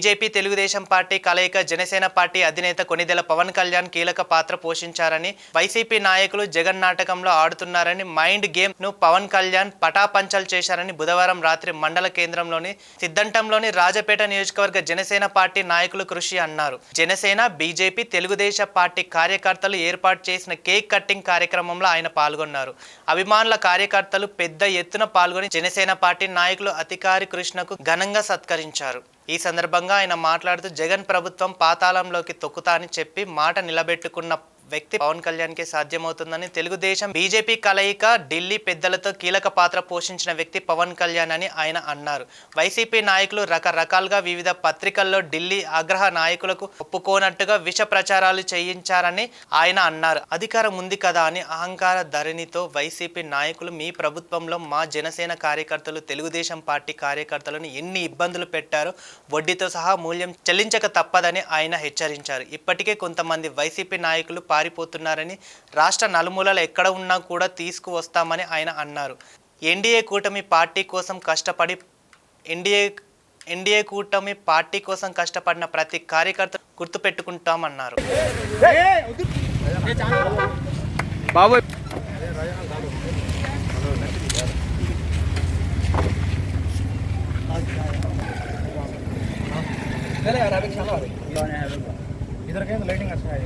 BJP Telugu Desam party కలయిక Janasena party అధినేత కొణిదెల పవన్ కళ్యాణ్ కీలక పాత్ర పోషించారని, వైసీపీ నాయకులు జగన్ నాటకంలో ఆడుతున్నారని, మైండ్ గేమ్ ను పవన్ కళ్యాణ్ పటాపంచలు చేశారని బుధవారం రాత్రి మండల కేంద్రంలోని సిద్దంటంలోని రాజపేట నియోజకవర్గ జనసేన పార్టీ నాయకులు కృషి అన్నారు. జనసేన, బీజేపీ, తెలుగుదేశం పార్టీ కార్యకర్తలు ఏర్పాటు చేసిన కేక్ కట్టింగ్ కార్యక్రమంలో ఆయన పాల్గొన్నారు. అభిమానుల కార్యకర్తలు పెద్ద ఎత్తున పాల్గొని జనసేన పార్టీ నాయకులు అధికారి కృష్ణకు ఘనంగా సత్కరించారు. ఈ సందర్భంగా ఆయన మాట్లాడుతూ జగన్ ప్రభుత్వం పాతాళంలోకి తొక్కుతా అని చెప్పి మాట నిలబెట్టుకున్న వ్యక్తి పవన్ కళ్యాణ్కే సాధ్యమవుతుందని, తెలుగుదేశం బీజేపీ కలయిక ఢిల్లీ పెద్దలతో కీలక పాత్ర పోషించిన వ్యక్తి పవన్ కళ్యాణ్ అని ఆయన అన్నారు. వైసీపీ నాయకులు రకరకాలుగా వివిధ పత్రికల్లో ఢిల్లీ ఆగ్రహ నాయకులకు ఒప్పుకోనట్టుగా విష ప్రచారాలు చేయించారని ఆయన అన్నారు. అధికారం ఉంది కదా అని అహంకార ధరణితో వైసీపీ నాయకులు మీ ప్రభుత్వంలో మా జనసేన కార్యకర్తలు, తెలుగుదేశం పార్టీ కార్యకర్తలను ఎన్ని ఇబ్బందులు పెట్టారో వడ్డీతో సహా మూల్యం చెల్లించక తప్పదని ఆయన హెచ్చరించారు. ఇప్పటికే కొంతమంది వైసీపీ నాయకులు పారిపోతున్నారని, రాష్ట్ర నలుమూలలు ఎక్కడ ఉన్నా కూడా తీసుకువస్తామని ఆయన అన్నారు. ఎన్డీఏ కూటమి పార్టీ కోసం కష్టపడిన ప్రతి కార్యకర్త గుర్తుపెట్టుకుంటామన్నారు. इधर कहीं लाइटिंग अच्छा है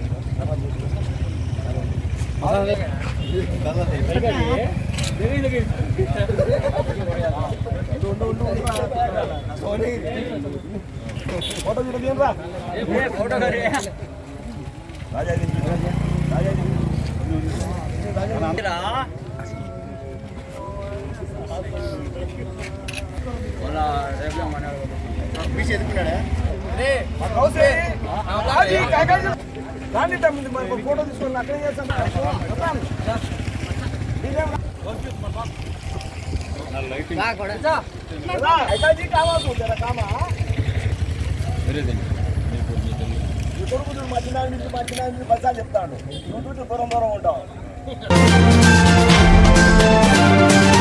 फोटो తీసుకుని అక్కడ చేస్తాను మధ్యనాడు నుంచి బస్సాలు చెప్తాడు, దూరం ఉంటావు.